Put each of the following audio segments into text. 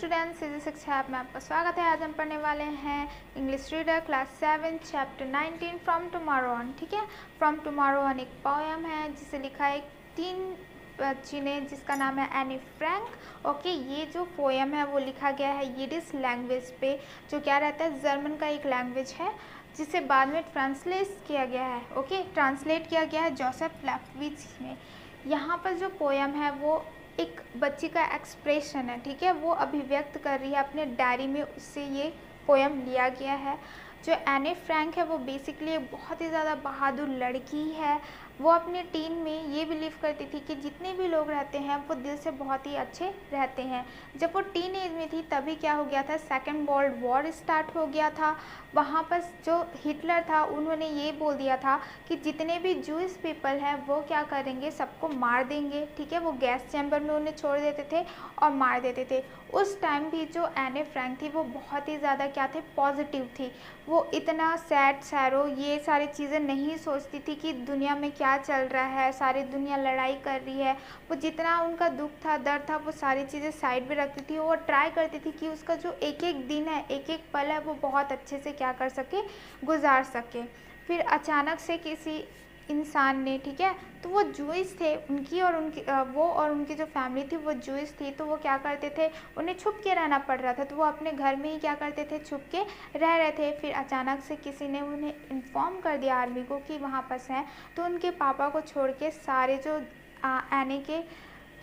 Students, सीधी शिक्षा app में आपका स्वागत है। आज हम पढ़ने वाले हैं English reader class 7 chapter 19 from tomorrow on. ठीक है, फ्रॉम टुमारो ऑन एक पोएम है जिसे लिखा है टीन बच्ची ने, जिसका नाम है एनी फ्रैंक। ओके, ये जो पोएम है वो लिखा गया है यिडिश लैंग्वेज पे, जो क्या रहता है जर्मन का एक लैंग्वेज है, जिसे बाद में ट्रांसलेट किया गया है। ओके, ट्रांसलेट किया गया है जोसेफ लेफ्विच ने। यहाँ पर जो पोएम है वो एक बच्ची का एक्सप्रेशन है, ठीक है, वो अभिव्यक्त कर रही है अपने डायरी में, उससे ये पोएम लिया गया है। जो एनी फ्रैंक है वो बेसिकली एक बहुत ही ज़्यादा बहादुर लड़की है। वो अपने टीन में ये बिलीव करती थी कि जितने भी लोग रहते हैं वो दिल से बहुत ही अच्छे रहते हैं। जब वो टीन एज में थी तभी क्या हो गया था, सेकेंड वर्ल्ड वॉर स्टार्ट हो गया था। वहाँ पर जो हिटलर था उन्होंने ये बोल दिया था कि जितने भी जूइश पीपल हैं वो क्या करेंगे, सबको मार देंगे। ठीक है, वो गैस चैम्बर में उन्हें छोड़ देते थे और मार देते थे। उस टाइम भी जो एनी फ्रैंक थी वो बहुत ही ज़्यादा क्या थे, पॉजिटिव थी। वो इतना सैड सैरो ये सारी चीज़ें नहीं सोचती थी कि दुनिया में क्या चल रहा है, सारी दुनिया लड़ाई कर रही है। वो जितना उनका दुख था, दर्द था, वो सारी चीज़ें साइड में रखती थी और ट्राई करती थी कि उसका जो एक एक दिन है, एक एक पल है, वो बहुत अच्छे से क्या कर सके, गुजार सके। फिर अचानक से किसी इंसान ने, ठीक है, तो वो जूइश थे, उनकी और उनकी वो और उनकी जो फैमिली थी वो जूइश थी, तो वो क्या करते थे, उन्हें छुप के रहना पड़ रहा था, तो वो अपने घर में ही क्या करते थे, छुप के रह रहे थे। फिर अचानक से किसी ने उन्हें इन्फॉर्म कर दिया आर्मी को कि वहाँ पर हैं, तो उनके पापा को छोड़ के सारे जो एनी के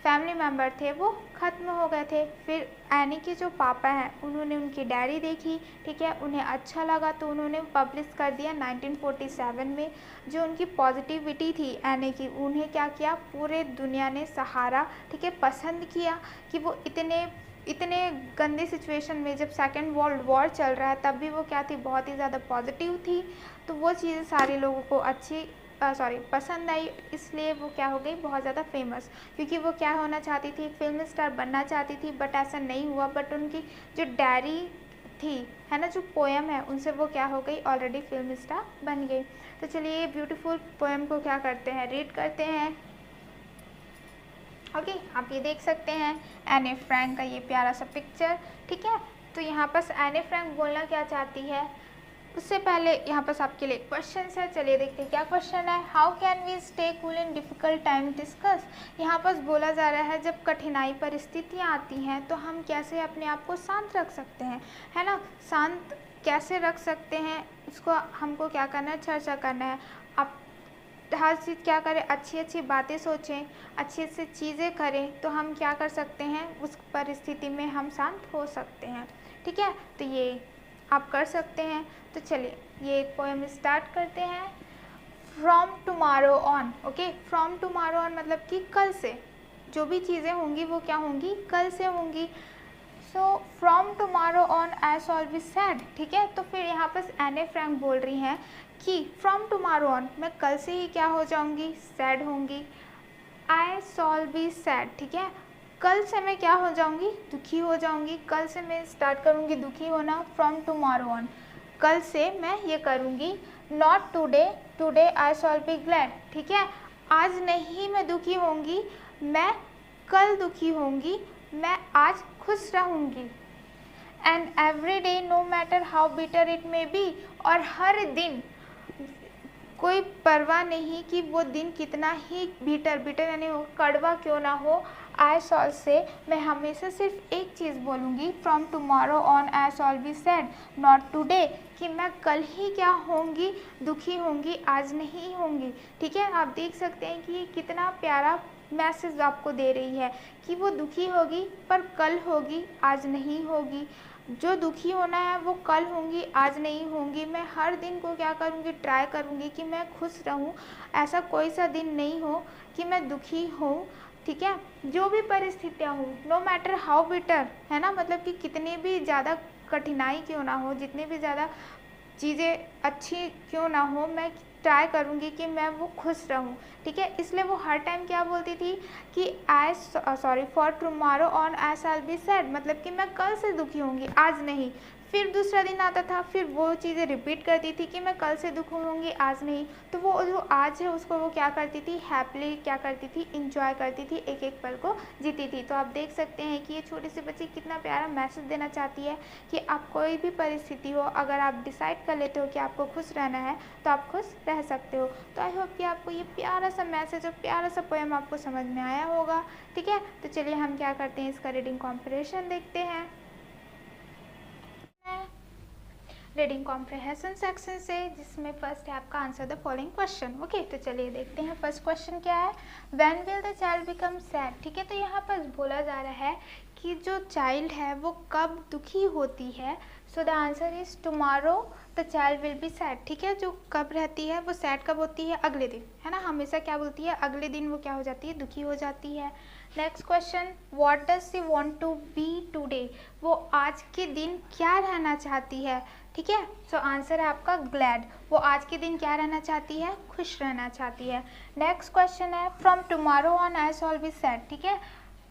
फैमिली मेम्बर थे वो ख़त्म हो गए थे। फिर एनी के जो पापा हैं उन्होंने उनकी डायरी देखी, ठीक है, उन्हें अच्छा लगा तो उन्होंने पब्लिश कर दिया 1947 में। जो उनकी पॉजिटिविटी थी एनी की, उन्हें क्या किया, पूरे दुनिया ने सहारा, ठीक है, पसंद किया कि वो इतने गंदे सिचुएशन में, जब सेकेंड वर्ल्ड वॉर चल रहा है, तब भी वो क्या थी, बहुत ही ज़्यादा पॉजिटिव थी। तो वो चीज़ें सारे लोगों को अच्छी पसंद आई, इसलिए वो क्या हो गई, बहुत ज़्यादा फेमस। क्योंकि वो क्या होना चाहती थी, फिल्म स्टार बनना चाहती थी, बट ऐसा नहीं हुआ। बट उनकी जो डायरी थी, है ना, जो पोएम है, उनसे वो क्या हो गई, ऑलरेडी फिल्म स्टार बन गई। तो चलिए ये ब्यूटीफुल पोएम को क्या करते हैं, रीड करते हैं। ओके, आप ये देख सकते हैं एनी फ्रैंक का ये प्यारा सा पिक्चर, ठीक है। तो यहाँ पर एनी फ्रैंक बोलना क्या चाहती है, उससे पहले यहाँ पर आपके लिए क्वेश्चन है। चलिए देखते हैं क्या क्वेश्चन है। How can we stay cool in difficult time discuss. यहाँ पर बोला जा रहा है जब कठिनाई परिस्थितियाँ आती हैं तो हम कैसे अपने आप को शांत रख सकते हैं, है ना, शांत कैसे रख सकते हैं, उसको हमको क्या करना है, चर्चा करना है। आप हर चीज़ क्या करें, अच्छी अच्छी बातें सोचें, अच्छी अच्छी चीज़ें करें, तो हम क्या कर सकते हैं, उस परिस्थिति में हम शांत हो सकते हैं। ठीक है, तो ये आप कर सकते हैं। तो चलिए ये पोएम स्टार्ट करते हैं। From tomorrow on. Okay, from tomorrow on मतलब कि कल से जो भी चीज़ें होंगी वो क्या होंगी, कल से होंगी। So from tomorrow on I shawl be sad. ठीक है, तो फिर यहाँ पर एनी फ्रैंक बोल रही हैं कि फ्रॉम टुमारो ऑन मैं कल से ही क्या हो जाऊँगी, सैड होंगी। आई शॉल बी सैड, ठीक है, कल से मैं क्या हो जाऊंगी, दुखी हो जाऊंगी। कल से मैं स्टार्ट करूंगी दुखी होना। फ्रॉम टुमारो ऑन, कल से मैं ये करूंगी। Not today, today I shawl be glad. ठीक है, आज नहीं मैं दुखी होंगी, मैं कल दुखी होंगी, मैं आज खुश रहूंगी। And every day no matter how bitter it may be, और हर दिन कोई परवाह नहीं कि वो दिन कितना ही बिटर यानी कड़वा क्यों ना हो। आई शॉल से मैं हमेशा सिर्फ एक चीज़ बोलूँगी, from tomorrow on I shawl be sad not today, कि मैं कल ही क्या होंगी, दुखी होंगी, आज नहीं होंगी। ठीक है, आप देख सकते हैं कि ये कितना प्यारा मैसेज आपको दे रही है कि वो दुखी होगी पर कल होगी, आज नहीं होगी। जो दुखी होना है वो कल होंगी, आज नहीं होंगी। मैं हर दिन को क्या करूँगी, ट्राई करूँगी कि मैं खुश रहूँ। ऐसा कोई सा दिन नहीं हो कि मैं दुखी हूँ। ठीक है, जो भी परिस्थितियाँ हो, नो मैटर हाउ बिटर, है ना, मतलब कि कितनी भी ज़्यादा कठिनाई क्यों ना हो, जितनी भी ज़्यादा चीज़ें अच्छी क्यों ना हो, मैं ट्राई करूँगी कि मैं वो खुश रहूँ। ठीक है, इसलिए वो हर टाइम क्या बोलती थी कि for tomorrow on I shall be sad, मतलब कि मैं कल से दुखी होंगी, आज नहीं। फिर दूसरा दिन आता था, फिर वो चीज़ें रिपीट करती थी कि मैं कल से दुखी होंगी, आज नहीं। तो वो जो आज है उसको वो क्या करती थी, हैप्पीली क्या करती थी, इंजॉय करती थी, एक एक पल को जीती थी। तो आप देख सकते हैं कि ये छोटी सी बच्ची कितना प्यारा मैसेज देना चाहती है कि आप कोई भी परिस्थिति हो, अगर आप डिसाइड कर लेते हो कि आपको खुश रहना है तो आप खुश रह सकते हो। तो आई होप कि आपको ये प्यारा सा मैसेज और प्यारा सा पोएम आपको समझ में आया होगा। ठीक है, तो चलिए हम क्या करते हैं, इसका रीडिंग कॉम्प्रिहेंशन देखते हैं। रीडिंग कॉम्प्रिहेंशन सेक्शन से, जिसमें फर्स्ट है आपका answer the following question. Okay, तो चलिए देखते हैं फर्स्ट क्वेश्चन क्या है। When will the child become sad. ठीक है, तो यहाँ पर बोला जा रहा है कि जो चाइल्ड है वो कब दुखी होती है। So the answer is tomorrow the child will be sad. ठीक है, जो कब रहती है वो सैड कब होती है, अगले दिन, है ना। हमेशा क्या बोलती है, अगले दिन वो क्या हो जाती है, दुखी हो जाती है। Next question, what does she want to be today. वो आज के दिन क्या रहना चाहती है। ठीक है, सो आंसर है आपका ग्लैड। वो आज के दिन क्या रहना चाहती है, खुश रहना चाहती है। नेक्स्ट क्वेश्चन है, from tomorrow on I shall be sad. ठीक है,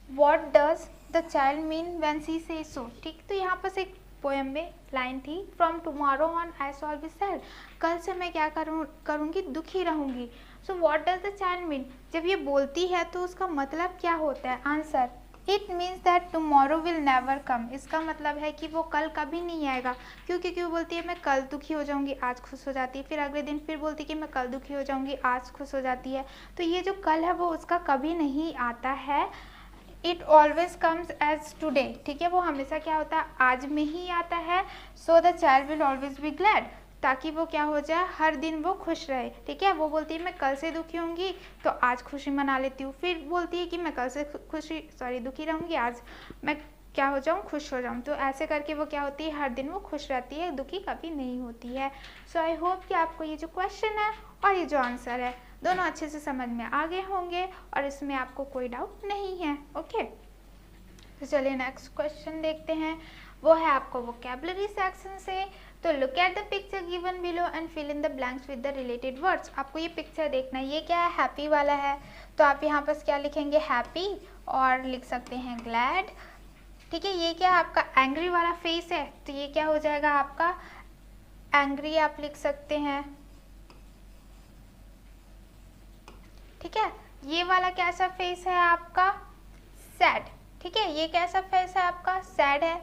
what does the child mean when she says so. ठीक, तो यहाँ पर एक पोएम में लाइन थी, from tomorrow on I shall be sad, कल से मैं क्या करूँगी, दुखी रहूँगी। So what does the child mean, जब ये बोलती है तो उसका मतलब क्या होता है। Answer, it means that tomorrow will never come. इसका मतलब है कि वो कल कभी नहीं आएगा। क्योंकि क्यों बोलती है, मैं कल दुखी हो जाऊंगी, आज खुश हो जाती है, फिर अगले दिन फिर बोलती है कि मैं कल दुखी हो जाऊंगी, आज खुश हो जाती है। तो ये जो कल है वो उसका कभी नहीं आता है। It always comes as today. ठीक है, वो हमेशा क्या होता है, आज में ही आता है। So the child will always be glad, ताकि वो क्या हो जाए, हर दिन वो खुश रहे। ठीक है, वो बोलती है मैं कल से दुखी होंगी तो आज खुशी मना लेती हूँ, फिर बोलती है कि मैं कल से दुखी रहूँगी, आज मैं क्या हो जाऊँ, खुश हो जाऊँ। तो ऐसे करके वो क्या होती है, हर दिन वो खुश रहती है, दुखी कभी नहीं होती है। सो आई होप कि आपको ये जो क्वेश्चन है और ये जो आंसर है दोनों अच्छे से समझ में आ गए होंगे और इसमें आपको कोई डाउट नहीं है। ओके, तो चलिए नेक्स्ट क्वेश्चन देखते हैं। वो है आपको वोकैबुलरी सेक्शन से। तो look at the picture given below and fill in the blanks with the related words. आपको ये पिक्चर देखना है, ये क्या है, हैप्पी वाला है। तो आप यहाँ पर क्या लिखेंगे, हैप्पी, और लिख सकते हैं ग्लैड। ठीक है, ये क्या है, आपका एंग्री वाला फेस है, तो ये क्या हो जाएगा आपका एंग्री, आप लिख सकते हैं। ठीक है, ये वाला कैसा फेस है आपका, सैड। ठीक है, ये कैसा फेस है आपका, सैड है,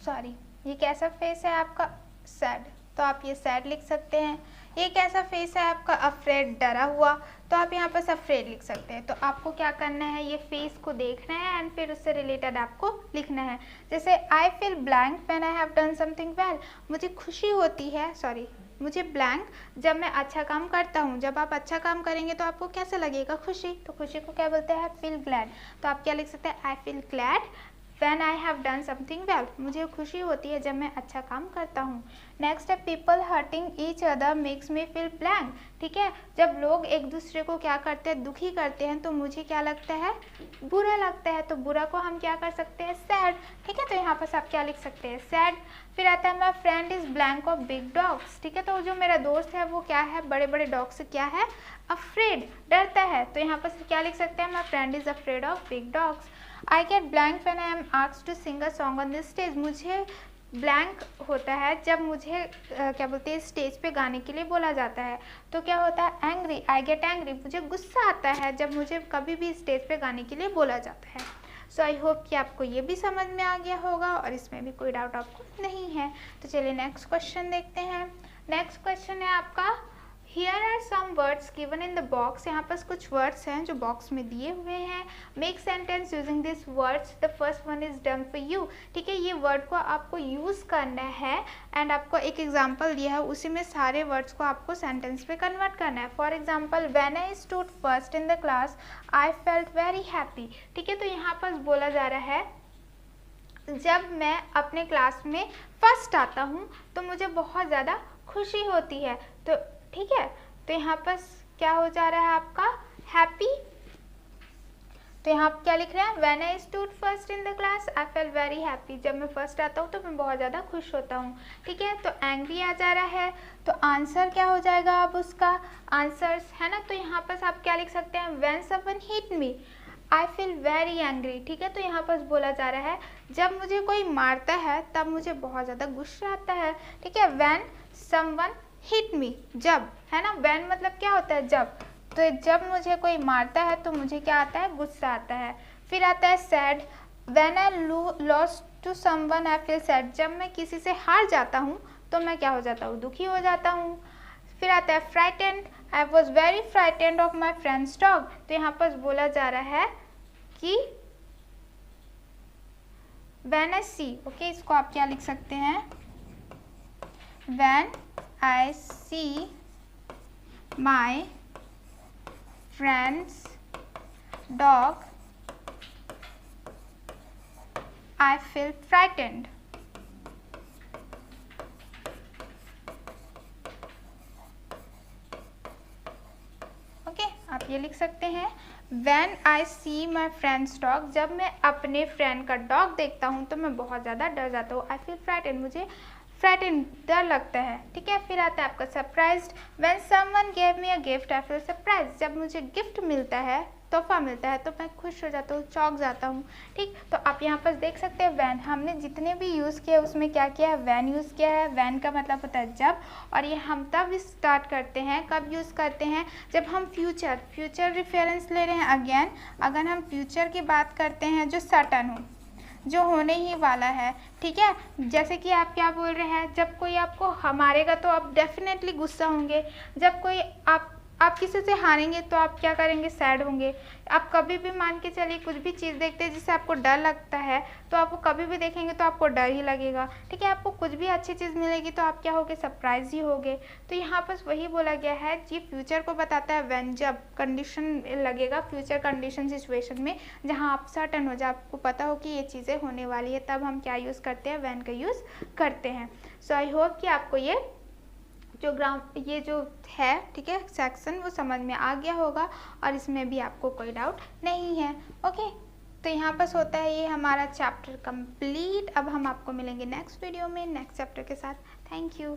सॉरी, ये कैसा फेस है आपका, सैड, तो आप ये सैड लिख सकते हैं। ये कैसा फेस है आपका, अफ्रेड, डरा हुआ, तो आप यहाँ पर अफ्रेड लिख सकते हैं। तो आपको क्या करना है, ये फेस को देखना है एंड फिर उससे रिलेटेड आपको लिखना है। जैसे I feel blank when I have done something well, मुझे खुशी होती है, सॉरी, मुझे ब्लैंक जब मैं अच्छा काम करता हूँ। जब आप अच्छा काम करेंगे तो आपको कैसा लगेगा, खुशी, तो खुशी को क्या बोलते हैं, फील ग्लैड। तो आप क्या लिख सकते हैं, I feel glad when I have done something well, मुझे खुशी होती है जब मैं अच्छा काम करता हूँ। नेक्स्ट है, people hurting each other makes me feel blank. ठीक है, जब लोग एक दूसरे को क्या करते हैं, दुखी करते हैं, तो मुझे क्या लगता है, बुरा लगता है। तो बुरा को हम क्या कर सकते हैं, सैड। ठीक है, तो यहाँ पर आप क्या लिख सकते हैं, सैड। फिर आता है, माई friend is blank of big dogs. ठीक है, तो जो मेरा दोस्त है वो क्या है, बड़े बड़े डॉग से क्या है, अफ्रेड, डरता है। तो यहाँ पर क्या लिख सकते हैं, my friend is afraid of big dogs. I get blank when I am asked to sing a song on the stage, मुझे ब्लैंक होता है जब मुझे क्या बोलते हैं, स्टेज पे गाने के लिए बोला जाता है। तो क्या होता है, एंग्री, आई गेट एंग्री, मुझे गुस्सा आता है जब मुझे कभी भी स्टेज पे गाने के लिए बोला जाता है। सो आई होप कि आपको ये भी समझ में आ गया होगा और इसमें भी कोई डाउट आपको नहीं है। तो चलिए नेक्स्ट क्वेश्चन देखते हैं। नेक्स्ट क्वेश्चन है आपका, here are some words given in the box. यहाँ पर कुछ वर्ड्स हैं जो बॉक्स में दिए हुए हैं। Make sentence using this words, the first one is done for you. ठीक है, ये वर्ड को आपको यूज़ करना है एंड आपको एक एग्जाम्पल दिया है, उसी में सारे वर्ड्स को आपको सेंटेंस पे कन्वर्ट करना है। For example, when I stood first in the class I felt very happy. ठीक है, तो यहाँ पर बोला जा रहा है जब मैं अपने क्लास में फर्स्ट आता हूँ तो मुझे बहुत ज़्यादा खुशी होती है। तो ठीक है, तो यहाँ पर क्या हो जा रहा है आपका, हैप्पी। तो यहाँ आप क्या लिख रहे हैं, when I stood first in the class I felt very happy, जब मैं फर्स्ट आता हूँ तो मैं बहुत ज़्यादा खुश होता हूँ। ठीक है, तो एंग्री आ जा रहा है, तो आंसर क्या हो जाएगा अब उसका, आंसर्स है ना। तो यहाँ पर आप क्या लिख सकते हैं, when someone hit me, I feel very angry, ठीक है। तो यहाँ पर बोला जा रहा है जब मुझे कोई मारता है तब मुझे बहुत ज़्यादा गुस्सा आता है, ठीक है। व्हेन समवन हिट मी, जब, है ना। व्हेन मतलब क्या होता है, जब। तो जब मुझे कोई मारता है तो मुझे क्या आता है, गुस्सा आता है। फिर आता है sad, when I lost to someone I feel sad, जब मैं किसी से हार जाता हूँ तो मैं क्या हो जाता हूँ, दुखी हो जाता हूँ। फिर आता है frightened, I was very frightened of my friend's dog. तो यहाँ पर बोला जा रहा है कि व्हेन आई सी, ओके, इसको आप क्या लिख सकते हैं, when I see my friend's dog I feel frightened. आप ये लिख सकते हैं when I see my friend's dog, जब मैं अपने फ्रेंड का डॉग देखता हूँ तो मैं बहुत ज़्यादा डर जाता हूँ। आई फील फ्राइटेंड, मुझे फ्राइटेंड, डर लगता है, ठीक है। फिर आता है आपका surprised, when someone give me a gift I feel surprise, जब मुझे गिफ्ट मिलता है, तोहफा मिलता है तो मैं खुश हो जाता हूँ, चौंक जाता हूँ, ठीक। तो आप यहाँ पर देख सकते हैं व्हेन, हमने जितने भी यूज़ किया उसमें क्या किया है, व्हेन यूज़ किया है। व्हेन का मतलब होता है जब, और ये हम तब स्टार्ट करते हैं, कब यूज़ करते हैं, जब हम फ्यूचर रेफरेंस ले रहे हैं। अगेन अगर हम फ्यूचर की बात करते हैं जो सर्टन हो, जो होने ही वाला है, ठीक है। जैसे कि आप क्या बोल रहे हैं, जब कोई आपको मारेगा तो आप डेफिनेटली गुस्सा होंगे। जब कोई आप किसी से हारेंगे तो आप क्या करेंगे, सैड होंगे। आप कभी भी मान के चलिए कुछ भी चीज़ देखते हैं जिससे आपको डर लगता है तो आपको कभी भी देखेंगे तो आपको डर ही लगेगा, ठीक है। आपको कुछ भी अच्छी चीज़ मिलेगी तो आप क्या होगे, सरप्राइज ही होगे। तो यहाँ पर वही बोला गया है जी, फ्यूचर को बताता है व्हेन, जब कंडीशन लगेगा फ्यूचर कंडीशन सिचुएशन में जहाँ आप सर्टन हो जाए, आपको पता हो कि ये चीज़ें होने वाली है, तब हम क्या यूज़ करते हैं, व्हेन का यूज़ करते हैं। सो आई होप कि आपको ये जो है, ठीक है, सेक्शन वो समझ में आ गया होगा और इसमें भी आपको कोई डाउट नहीं है, ओके। तो यहाँ पर होता है ये हमारा चैप्टर कंप्लीट। अब हम आपको मिलेंगे नेक्स्ट वीडियो में नेक्स्ट चैप्टर के साथ। Thank you.